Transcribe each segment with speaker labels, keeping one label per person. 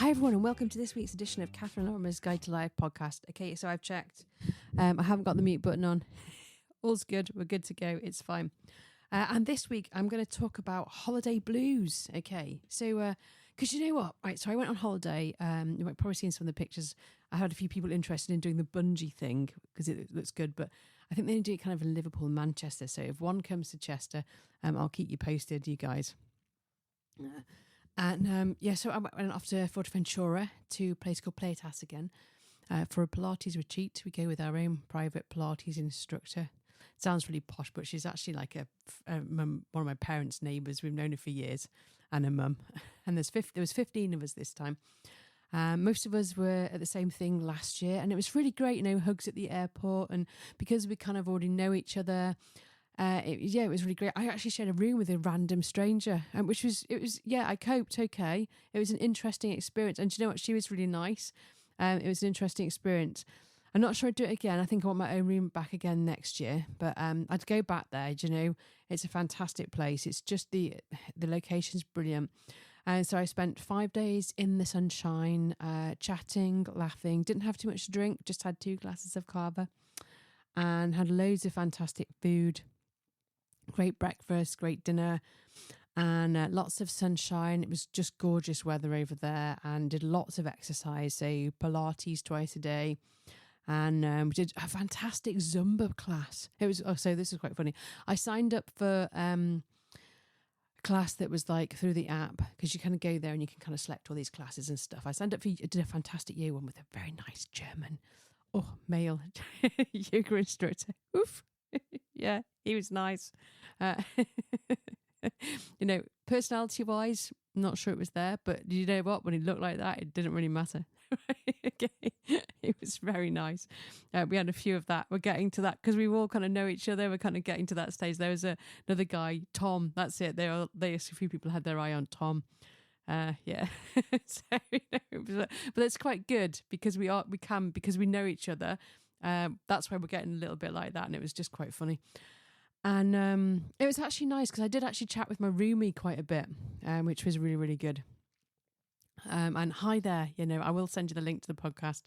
Speaker 1: Hi everyone and welcome to this week's edition of Catherine Lorimer's Guide to Life podcast. Okay, so I've checked. I haven't got the mute button on. All's good. We're good to go. It's fine. And this week I'm going to talk about holiday blues. Okay, so because you know what? Right, so I went on holiday. You might probably seen some of the pictures. I had a few people interested in doing the bungee thing because it looks good, but I think they do it kind of in Liverpool and Manchester. So if one comes to Chester, I'll keep you posted, you guys. So I went off to Fuerteventura to a place called Playtas again for a Pilates retreat. We go with our own private Pilates instructor. Sounds really posh, but she's actually like one of my parents' neighbours. We've known her for years, and a mum. And there was 15 of us this time. Most of us were at the same thing last year, and it was really great. You know, hugs at the airport, and because we kind of already know each other. It was really great. I actually shared a room with a random stranger, I coped okay. It was an interesting experience. And do you know what? She was really nice. It was an interesting experience. I'm not sure I'd do it again. I think I want my own room back again next year, but I'd go back there. Do you know, it's a fantastic place. It's just the location's brilliant. And so I spent 5 days in the sunshine, chatting, laughing, didn't have too much to drink, just had 2 glasses of cava and had loads of fantastic food. Great breakfast, great dinner, and lots of sunshine. It was just gorgeous weather over there, and did lots of exercise, so Pilates twice a day. And we did a fantastic Zumba class. This is quite funny. I signed up for a class that was like through the app, because you kind of go there and you can kind of select all these classes and stuff. I did a fantastic yoga one with a very nice German, male yoga instructor. Oof. Yeah, he was nice. Personality-wise, not sure it was there, but you know what? When he looked like that, it didn't really matter. Okay, it was very nice. We had a few of that. We're getting to that because we all kind of know each other. We're kind of getting to that stage. There was another guy, Tom. That's it. A few people had their eye on Tom. Yeah. But it's quite good because because we know each other. That's why we're getting a little bit like that, and it was just quite funny. And it was actually nice because I did actually chat with my roomie quite a bit, which was really, really good. And hi there, I will send you the link to the podcast.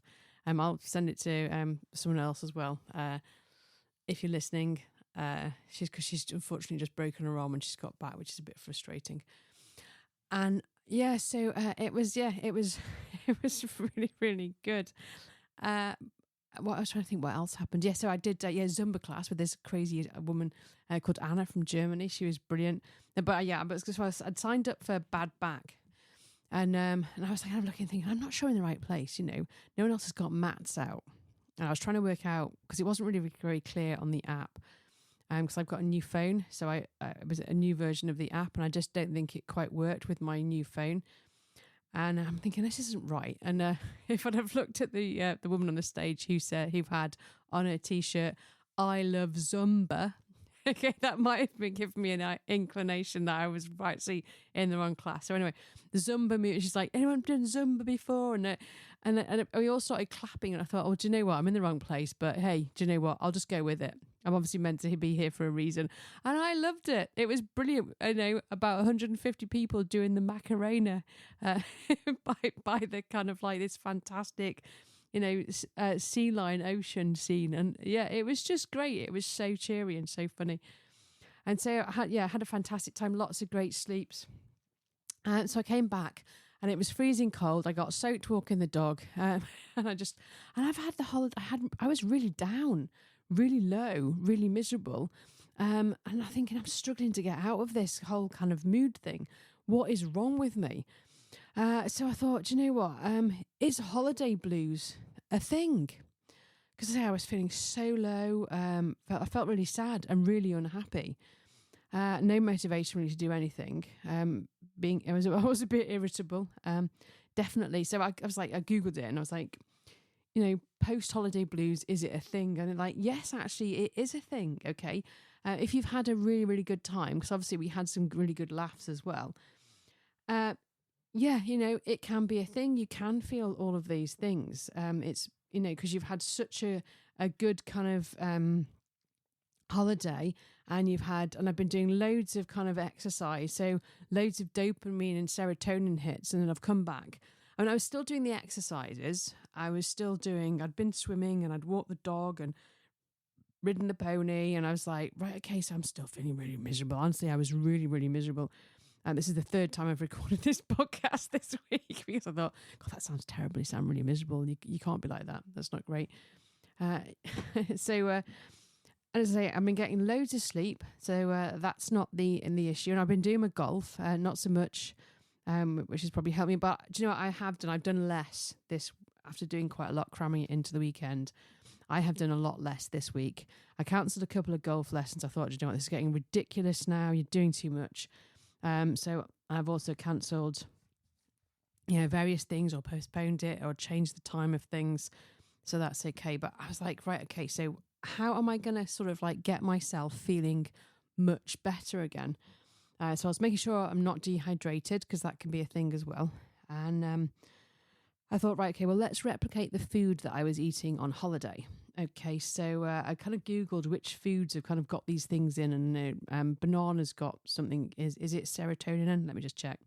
Speaker 1: I'll send it to someone else as well. If you're listening, she's unfortunately just broken her arm when she's got back, which is a bit frustrating. And yeah, so it was really, really good. What I was trying to think what else happened. Yeah, so I did Zumba class with this crazy woman called Anna from Germany. She was brilliant. But I'd signed up for bad back. And I was like, I'm looking thinking, I'm not sure in the right place, no one else has got mats out. And I was trying to work out, because it wasn't really very clear on the app, because I've got a new phone. So it was a new version of the app, and I just don't think it quite worked with my new phone. And I'm thinking, this isn't right. And if I'd have looked at the woman on the stage who had on her T-shirt, "I love Zumba," okay, that might have been giving me an inclination that I was actually in the wrong class. So anyway, the Zumba music, she's like, "Anyone done Zumba before?" And we all started clapping, and I thought, do you know what? I'm in the wrong place, but hey, do you know what? I'll just go with it. I'm obviously meant to be here for a reason. And I loved it. It was brilliant. About 150 people doing the Macarena by the kind of like this fantastic, sea line ocean scene. And yeah, it was just great. It was so cheery and so funny. And so I had a fantastic time. Lots of great sleeps. And so I came back and it was freezing cold. I got soaked walking the dog. And I've had the holiday. I was really down, really low, really miserable. And I'm thinking, I'm struggling to get out of this whole kind of mood thing. What is wrong with me? So I thought, do you know what? Is holiday blues a thing? Because I was feeling so low. I felt really sad and really unhappy. No motivation really to do anything. I was a bit irritable. Definitely. So I was like, I Googled it and I was like, post-holiday blues, is it a thing? And like, yes, actually, it is a thing, okay? If you've had a really, really good time, because obviously we had some really good laughs as well. It can be a thing. You can feel all of these things. It's, because you've had such a good kind of holiday, and I've been doing loads of kind of exercise, so loads of dopamine and serotonin hits, and then I've come back I mean, I was still doing the exercises. I'd been swimming and I'd walked the dog and ridden the pony. And I was like, right, okay, so I'm still feeling really miserable. Honestly, I was really, really miserable. And this is the third time I've recorded this podcast this week because I thought, God, that sounds terrible. You sound really miserable. You can't be like that. That's not great. So, as I say, I've been getting loads of sleep. So that's not the issue. And I've been doing my golf, not so much, which has probably helped me. But do you know what I have done? I've done less this after doing quite a lot, cramming it into the weekend. I have done a lot less this week. I cancelled a couple of golf lessons. I thought, do you know what, this is getting ridiculous now. You're doing too much. So I've also cancelled, various things or postponed it or changed the time of things. So that's okay. But I was like, right, okay, so how am I going to sort of like get myself feeling much better again? So I was making sure I'm not dehydrated because that can be a thing as well. And I thought, right, okay, well, let's replicate the food that I was eating on holiday. Okay, so I kind of Googled which foods have kind of got these things in, and banana's got something. Is it serotonin in? Let me just check.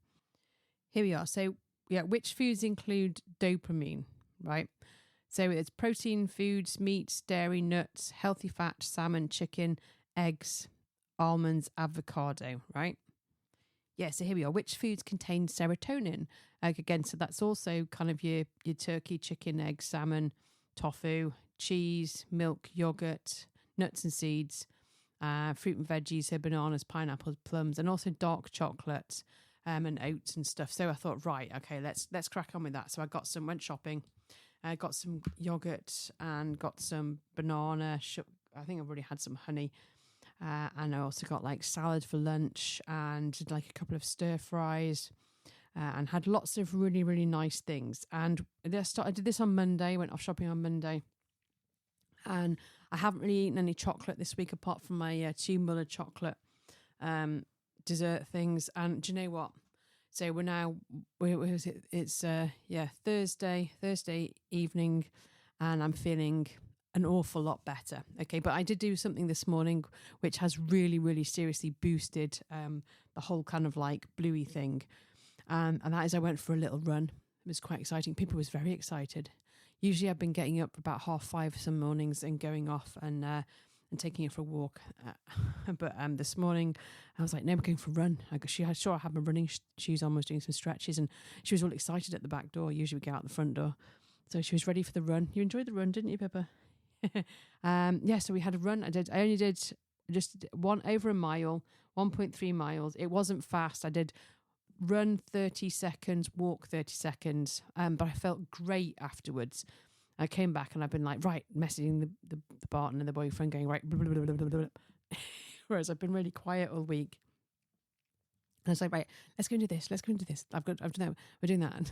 Speaker 1: Here we are. So, yeah, which foods include dopamine, right? So it's protein foods, meats, dairy, nuts, healthy fat, salmon, chicken, eggs, almonds, avocado, right? Yeah, so here we are. Which foods contain serotonin? Again, so that's also kind of your turkey, chicken, egg, salmon, tofu, cheese, milk, yogurt, nuts and seeds, fruit and veggies, so bananas, pineapples, plums, and also dark chocolate and oats and stuff. So I thought, right, okay, let's crack on with that. So I went shopping, got some yogurt and got some banana. I think I've already had some honey. And I also got like salad for lunch and did like a couple of stir fries and had lots of really, really nice things. And I did this on Monday, went off shopping on Monday. And I haven't really eaten any chocolate this week apart from my 2 Muller chocolate dessert things. And do you know what? So we're now, it's Thursday evening, and I'm feeling an awful lot better. Okay, but I did do something this morning which has really, really seriously boosted the whole kind of like bluey thing. And that is I went for a little run. It was quite exciting. People was very excited. Usually I've been getting up about 5:30 some mornings and going off and taking her for a walk. But this morning I was like, no, I'm going for a run. I had my running shoes on, was doing some stretches, and she was all excited at the back door. Usually we go out the front door. So she was ready for the run. You enjoyed the run, didn't you, Pippa? So we had a run. I only did just over a mile, 1.3 miles. It wasn't fast. I did run 30 seconds, walk 30 seconds, but I felt great afterwards. I came back and I've been like, right, messaging the partner and the boyfriend, going, right, blah, blah, blah, blah, blah. Whereas I've been really quiet all week. And I was like, right, let's go and do this. I've done that. We're doing that.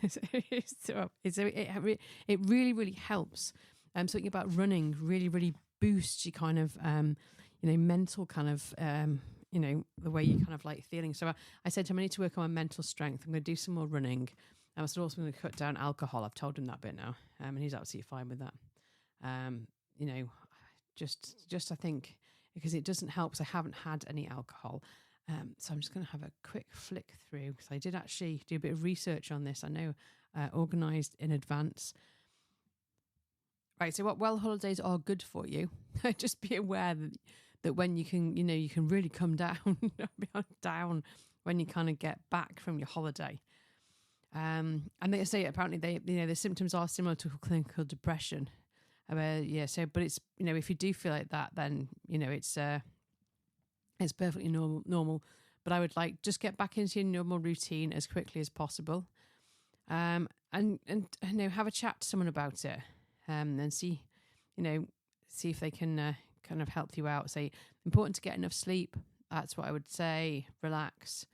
Speaker 1: So it really, really helps. Something about running really, really boosts your kind of, mental kind of, the way you kind of like feeling. So I said to him, I need to work on my mental strength. I'm going to do some more running. I was also going to cut down alcohol. I've told him that bit now. And he's absolutely fine with that. Just I think because it doesn't help because I haven't had any alcohol. So I'm just going to have a quick flick through because I did actually do a bit of research on this. I know organised in advance. Right, so while holidays are good for you, just be aware that when you can really come down when you kind of get back from your holiday. And they say apparently the symptoms are similar to clinical depression. But it's if you do feel like that, then it's perfectly normal. But I would like just get back into your normal routine as quickly as possible, and have a chat to someone about it. And see if they can kind of help you out. Say, important to get enough sleep. That's what I would say. Relax.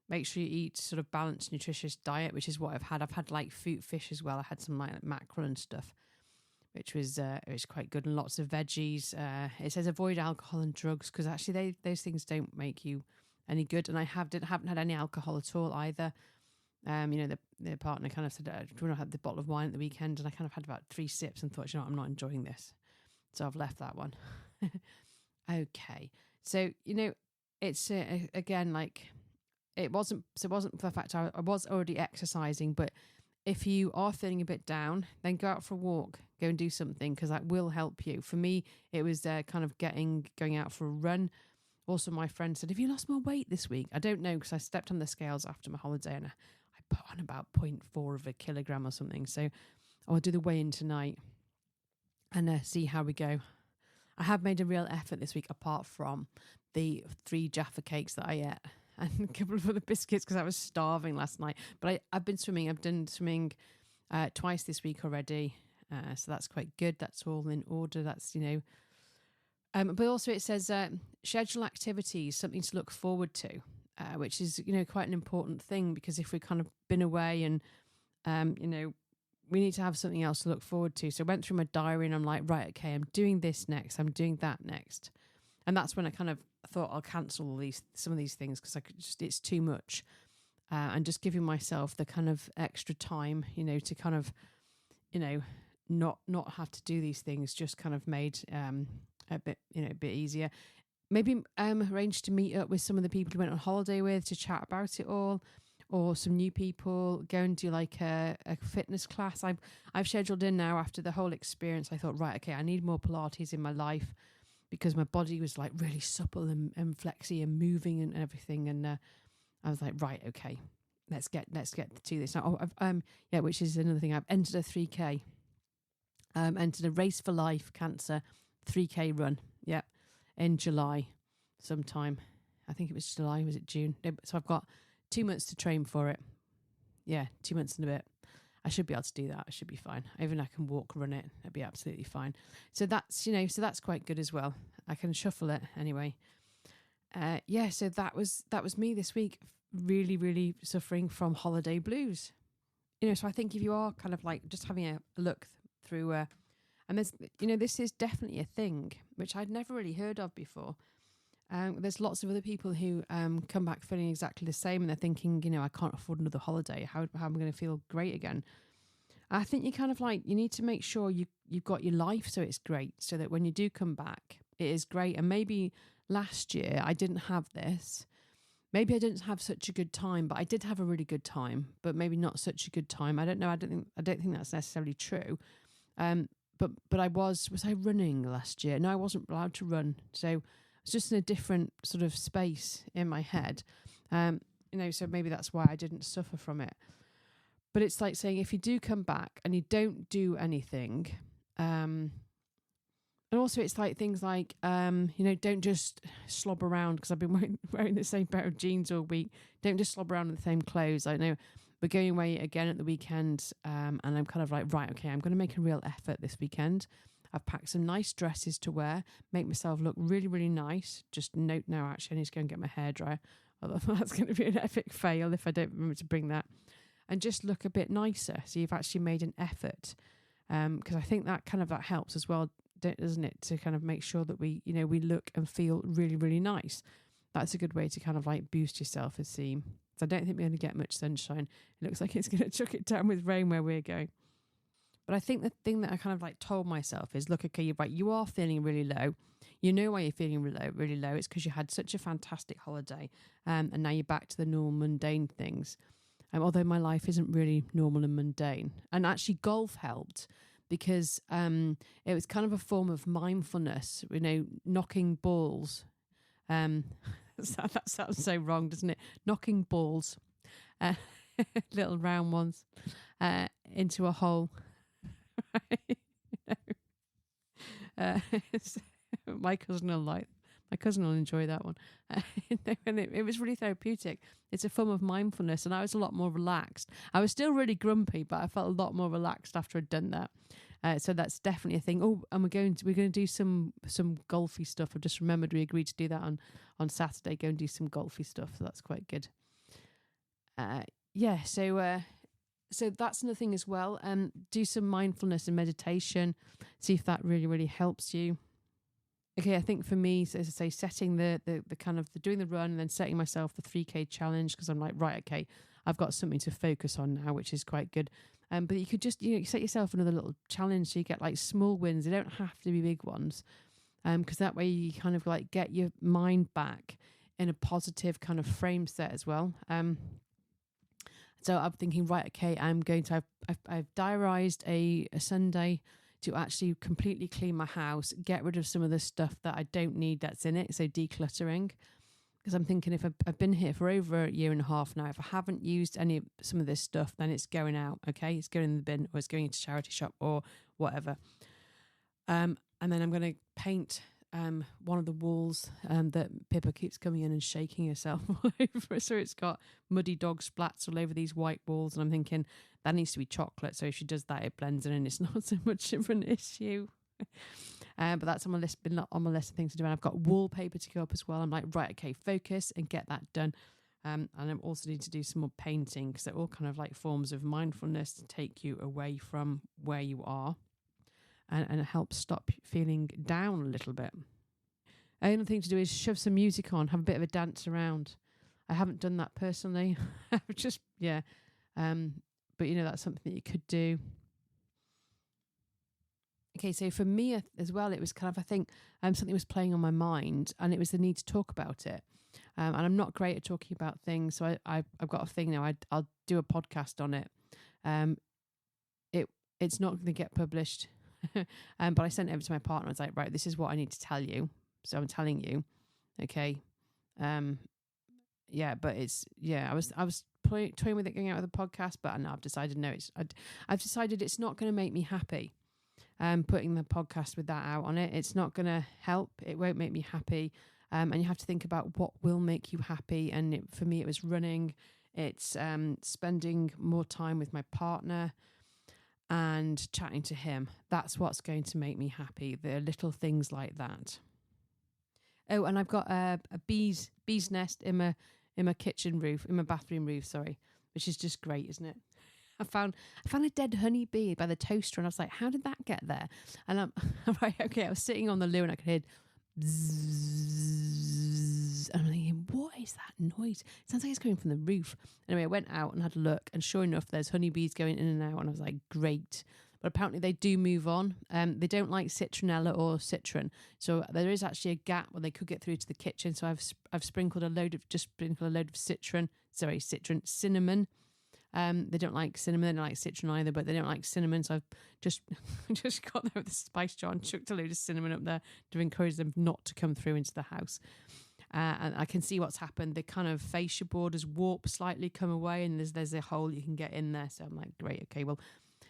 Speaker 1: Make sure you eat sort of balanced, nutritious diet, which is what I've had. I've had like fish as well. I had some like mackerel and stuff, which was it was quite good, and lots of veggies. It says avoid alcohol and drugs because actually those things don't make you any good. And I haven't had any alcohol at all either. The partner kind of said, do you want to have the bottle of wine at the weekend? And I kind of had about 3 sips and thought, I'm not enjoying this. So I've left that one. Okay. So, it's again, like it wasn't for the fact I was already exercising, but if you are feeling a bit down, then go out for a walk, go and do something, because that will help you. For me, it was kind of going out for a run. Also, my friend said, have you lost more weight this week? I don't know, because I stepped on the scales after my holiday and I put on about 0.4 of a kilogram or something. So I'll do the weigh-in tonight and see how we go. I have made a real effort this week, apart from the 3 Jaffa cakes that I ate and a couple of other biscuits because I was starving last night. But I've been swimming. I've done swimming twice this week already. So that's quite good. That's all in order. That's, but also it says schedule activities, something to look forward to, which is, quite an important thing, because if we've kind of been away and, we need to have something else to look forward to. So I went through my diary and I'm like, right, okay, I'm doing this next. I'm doing that next. And that's when I kind of thought I'll cancel some of these things, because it's too much. And just giving myself the kind of extra time, to kind of, not have to do these things, just kind of made a bit easier. Maybe arrange to meet up with some of the people you went on holiday with to chat about it all, or some new people. Go and do like a fitness class. I've scheduled in now after the whole experience. I thought, right, okay, I need more Pilates in my life, because my body was like really supple and flexy and moving and everything. And I was like, right, okay, let's get to this now. Which is another thing. I've entered a 3K. Entered a Race for Life Cancer 3K run. Yeah, in July sometime. I think it was July. Was it June? No, so I've got 2 months to train for it. Yeah, 2 months and a bit. I should be able to do that. I should be fine. Even I can run it. It'd be absolutely fine. So that's, so that's quite good as well. I can shuffle it anyway. So that was me this week, really, really suffering from holiday blues. So I think if you are kind of like just having a look through, and there's, this is definitely a thing, which I'd never really heard of before. There's lots of other people who come back feeling exactly the same, and they're thinking, I can't afford another holiday. How am I going to feel great again? I think you kind of like, you need to make sure you've got your life so it's great, so that when you do come back, it is great. And maybe last year I didn't have this. Maybe I didn't have such a good time, but I did have a really good time, but maybe not such a good time. I don't know. I don't think that's necessarily true. But was I running last year? No, I wasn't allowed to run. So it's just in a different sort of space in my head. So maybe that's why I didn't suffer from it. But it's like saying, if you do come back and you don't do anything, and also it's like things like, don't just slob around, because I've been wearing the same pair of jeans all week. Don't just slob around in the same clothes. I know we're going away again at the weekend, and I'm kind of like, right, okay, I'm going to make a real effort this weekend. I've packed some nice dresses to wear, make myself look really, really nice. Just note now, actually, I need to go and get my hair dry. Although that's going to be an epic fail if I don't remember to bring that. And just look a bit nicer, so you've actually made an effort. Because I think that helps as well, doesn't it? To kind of make sure that we look and feel really, really nice. That's a good way to kind of like boost yourself, it seems. So I don't think we're going to get much sunshine. It looks like it's going to chuck it down with rain where we're going. But I think the thing that I kind of like told myself is, look, okay, you're right. You are feeling really low. You know why you're feeling really low. It's because you had such a fantastic holiday, and now you're back to the normal mundane things. Although my life isn't really normal and mundane. And actually golf helped, because it was kind of a form of mindfulness, knocking balls. That sounds so wrong, doesn't it? Knocking balls, little round ones, into a hole. My cousin will enjoy that one. And it was really therapeutic. It's a form of mindfulness, and I was a lot more relaxed. I was still really grumpy, but I felt a lot more relaxed after I'd done that. So that's definitely a thing. Oh, and we're going to do some golfy stuff. I just remembered we agreed to do that on Saturday. Go and do some golfy stuff. So that's quite good. So that's another thing as well. Do some mindfulness and meditation. See if that really, really helps you. Okay, I think for me, so as I say, setting the kind of doing the run and then setting myself the 3K challenge, because I'm like, right, okay, I've got something to focus on now, which is quite good. But you could just, set yourself another little challenge, so you get like small wins. They don't have to be big ones, because that way you kind of like get your mind back in a positive kind of frame set as well. So I'm thinking, right, okay, I'm going to, I've diarised a Sunday to actually completely clean my house, get rid of some of the stuff that I don't need that's in it. So decluttering. Because I'm thinking if I've been here for over a year and a half now, if I haven't used some of this stuff, then it's going out, okay? It's going in the bin or it's going into charity shop or whatever. And then I'm going to paint one of the walls that Pippa keeps coming in and shaking herself all over. So it's got muddy dog splats all over these white walls. And I'm thinking that needs to be chocolate. So if she does that, it blends in and it's not so much of an issue. But that's on my list, been on my list of things to do. And I've got wallpaper to go up as well. I'm like, right, okay, focus and get that done. And I also need to do some more painting because they're all kind of like forms of mindfulness to take you away from where you are and it helps stop feeling down a little bit. Another thing to do is shove some music on, have a bit of a dance around. I haven't done that personally. Just, yeah. But, that's something that you could do. Okay, so for me as well, it was kind of, I think, something was playing on my mind and it was the need to talk about it. And I'm not great at talking about things, so I've got a thing now. I'll do a podcast on it. It's not going to get published, but I sent it over to my partner. I was like, right, this is what I need to tell you. So I'm telling you, okay. Yeah, but I was toying with it going out with the podcast, but I've decided no, I've decided it's not going to make me happy. Putting the podcast with that out on it, it's not going to help. It won't make me happy. And you have to think about what will make you happy. And for me, it was running. It's spending more time with my partner and chatting to him. That's what's going to make me happy. The little things like that. Oh, and I've got a bee's nest in my kitchen roof, in my bathroom roof, sorry, which is just great, isn't it? I found a dead honeybee by the toaster and I was like, how did that get there? And I'm right, okay, I was sitting on the loo and I could hear bzzz, and I'm thinking, what is that noise? It sounds like it's coming from the roof. Anyway, I went out and had a look and sure enough, there's honeybees going in and out and I was like, great. But apparently they do move on. They don't like citronella or citron. So there is actually a gap where they could get through to the kitchen. So I've sprinkled a load of cinnamon. They don't like cinnamon, they don't like citron either, but they don't like cinnamon. So I've just got there with the spice jar and chucked a load of cinnamon up there to encourage them not to come through into the house. And I can see what's happened. The kind of fascia board has warped slightly, come away, and there's a hole you can get in there. So I'm like, great, okay, well,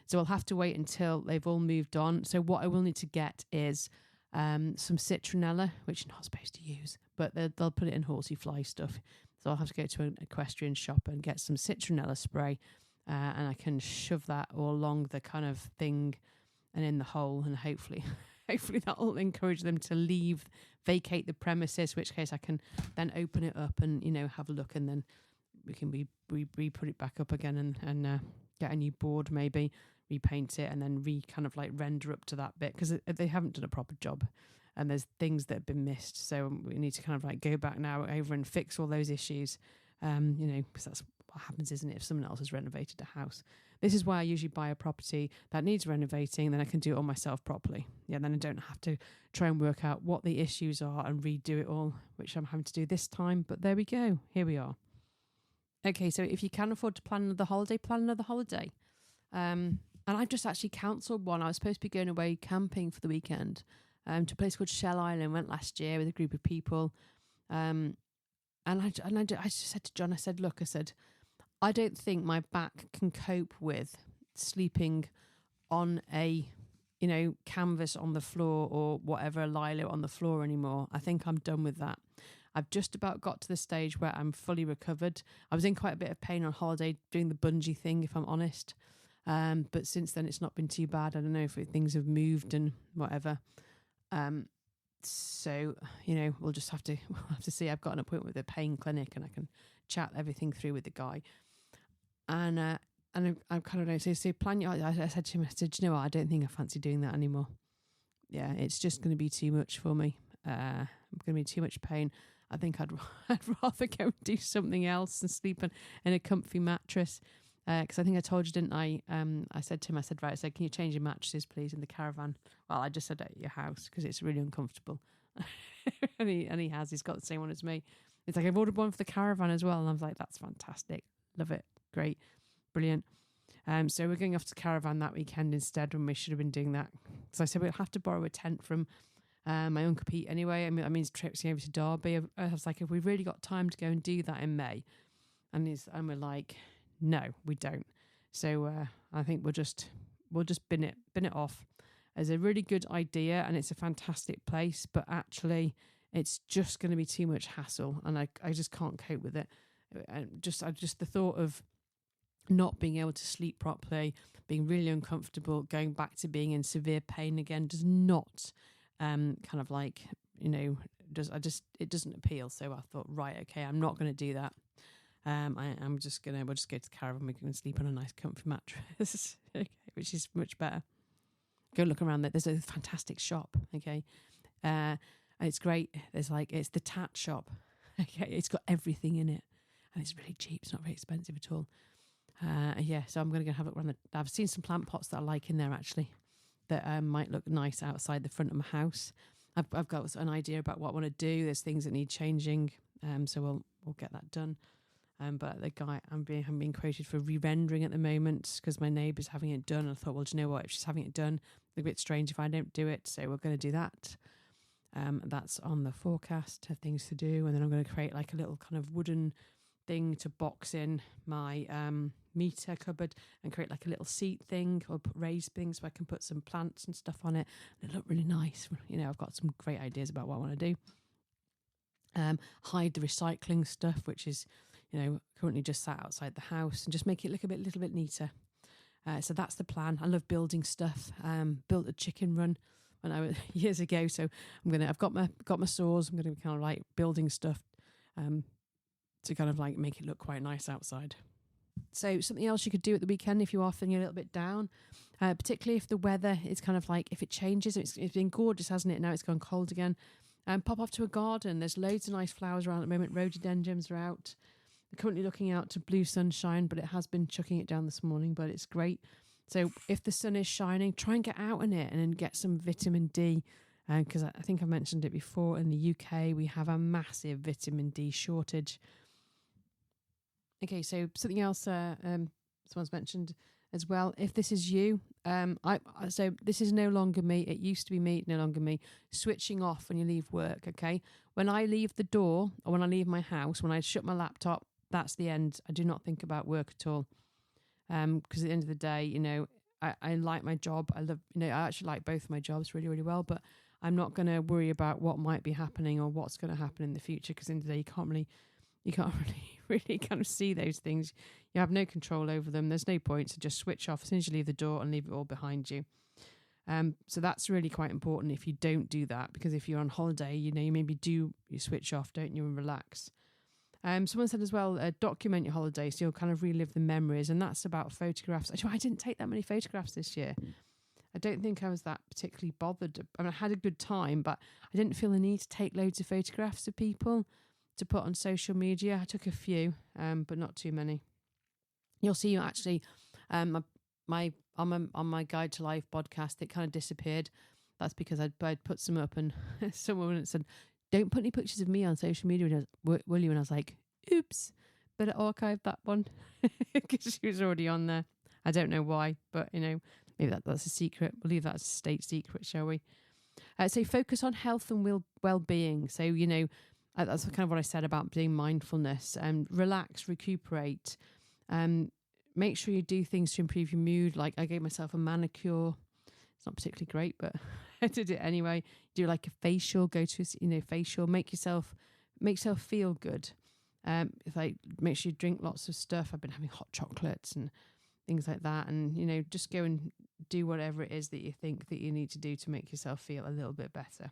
Speaker 1: so I'll have to wait until they've all moved on. So what I will need to get is some citronella, which you're not supposed to use, but they'll put it in horseyfly stuff. So I'll have to go to an equestrian shop and get some citronella spray and I can shove that all along the kind of thing and in the hole and hopefully that'll encourage them to vacate the premises, which case I can then open it up and, have a look and then we can re-put it back up again and get a new board maybe, repaint it and then kind of like render up to that bit because they haven't done a proper job. And there's things that have been missed. So we need to kind of like go back now over and fix all those issues, because that's what happens, isn't it, if someone else has renovated a house. This is why I usually buy a property that needs renovating, then I can do it all myself properly. Yeah, then I don't have to try and work out what the issues are and redo it all, which I'm having to do this time. But there we go. Here we are. Okay, so if you can afford to plan another holiday, plan another holiday. And I've just actually cancelled one. I was supposed to be going away camping for the weekend. To a place called Shell Island. Went last year with a group of people, and I just said to John, I said, look, I don't think my back can cope with sleeping on a canvas on the floor or whatever, lilo on the floor anymore. I think I'm done with that. I've just about got to the stage where I'm fully recovered. I was in quite a bit of pain on holiday doing the bungee thing, if I'm honest, but since then it's not been too bad. I don't know if things have moved and whatever. So we'll have to see. I've got an appointment with a pain clinic and I can chat everything through with the guy. And I'm kind of so plan your. I said to him, I said, you know what? I don't think I fancy doing that anymore. Yeah, it's just going to be too much for me. I'm going to be too much pain. I think I'd rather go and do something else and sleep in a comfy mattress. Because I think I told you, didn't I? I said to him, right, I said, can you change your mattresses, please, in the caravan? Well, I just said at your house because it's really uncomfortable. and he has. He's got the same one as me. It's like, I've ordered one for the caravan as well. And I was like, that's fantastic. Love it. Great. brilliant. So we're going off to caravan that weekend instead when we should have been doing that. So I said we'll have to borrow a tent from my Uncle Pete anyway. I mean, that means trips over to Derby. I was like, have we really got time to go and do that in May? And we're like, no, we don't. So I think we'll just bin it off as a really good idea, and it's a fantastic place, but actually it's just going to be too much hassle, and I just can't cope with it. And just the thought of not being able to sleep properly, being really uncomfortable, going back to being in severe pain again does not kind of like, it doesn't appeal. So I thought, right, okay, I'm not going to do that. we'll just go to the caravan. We can sleep on a nice comfy mattress, okay, which is much better. Go look around there. There's a fantastic shop, okay. And it's great. It's the Tat shop. Okay, it's got everything in it. And it's really cheap. It's not very expensive at all. So I'm going to go have a look around. I've seen some plant pots that I like in there actually, that might look nice outside the front of my house. I've got an idea about what I want to do. There's things that need changing, so we'll get that done. But the guy I'm being quoted for re-rendering at the moment because my neighbour's having it done. And I thought, well, do you know what? If she's having it done, it's a bit strange if I don't do it. So we're going to do that. That's on the forecast of things to do, and then I'm going to create like a little kind of wooden thing to box in my meter cupboard and create like a little seat thing or put raised things so I can put some plants and stuff on it. It look really nice. I've got some great ideas about what I want to do. Hide the recycling stuff, which is, currently just sat outside the house, and just make it look a little bit neater. So that's the plan. I love building stuff. Built a chicken run when I was years ago. So I've got my saws. I'm going to be kind of like building stuff to kind of like make it look quite nice outside. So something else you could do at the weekend if you are feeling a little bit down, particularly if the weather is kind of like, if it changes, it's been gorgeous, hasn't it? Now it's gone cold again. Pop off to a garden. There's loads of nice flowers around at the moment. Rhododendrons are out. We're currently looking out to blue sunshine, but it has been chucking it down this morning, but it's great. So if the sun is shining, try and get out in it and then get some vitamin D. Because I think I mentioned it before, in the UK, we have a massive vitamin D shortage. Okay, so something else someone's mentioned as well. If this is you, so this is no longer me. It used to be me, no longer me. Switching off when you leave work, okay? When I leave the door or when I leave my house, when I shut my laptop, that's the end. I do not think about work at all. Because at the end of the day, I like my job. I love, I actually like both of my jobs really, really well, but I'm not going to worry about what might be happening or what's going to happen in the future, because at the end of the day, you can't really kind of see those things. You have no control over them. There's no point to just switch off as soon as you leave the door and leave it all behind you. So that's really quite important if you don't do that, because if you're on holiday, you maybe you switch off, don't you, and relax. Someone said as well, document your holiday so you'll kind of relive the memories, and that's about photographs. Actually, I didn't take that many photographs this year. I don't think I was that particularly bothered. I mean, I had a good time, but I didn't feel the need to take loads of photographs of people to put on social media. I took a few, but not too many. You'll see actually on my Guide to Life podcast, it kind of disappeared. That's because I'd put some up, and someone said, don't put any pictures of me on social media, will you? And I was like, oops, better archive that one, because she was already on there. I don't know why, but maybe that's a secret. We'll leave that as a state secret, shall we? So focus on health and well-being. So, that's kind of what I said about doing mindfulness, and relax, recuperate. Make sure you do things to improve your mood. Like I gave myself a manicure. It's not particularly great, but I did it anyway. Do like a facial, go to facial, make yourself feel good. Make sure you drink lots of stuff. I've been having hot chocolates and things like that, and just go and do whatever it is that you think that you need to do to make yourself feel a little bit better.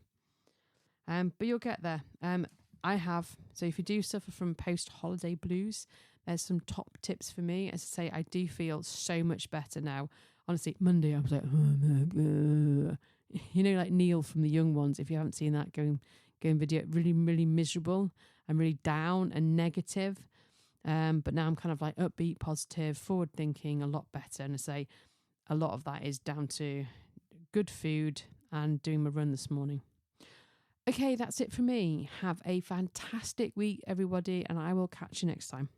Speaker 1: But you'll get there. So if you do suffer from post-holiday blues, there's some top tips for me. As I say, I do feel so much better now. Honestly, Monday I was like, like Neil from The Young Ones. If you haven't seen that, going video, really, really miserable and really down and negative. But now I'm kind of like upbeat, positive, forward thinking, a lot better. And I say a lot of that is down to good food and doing my run this morning. Okay, that's it for me. Have a fantastic week, everybody, and I will catch you next time.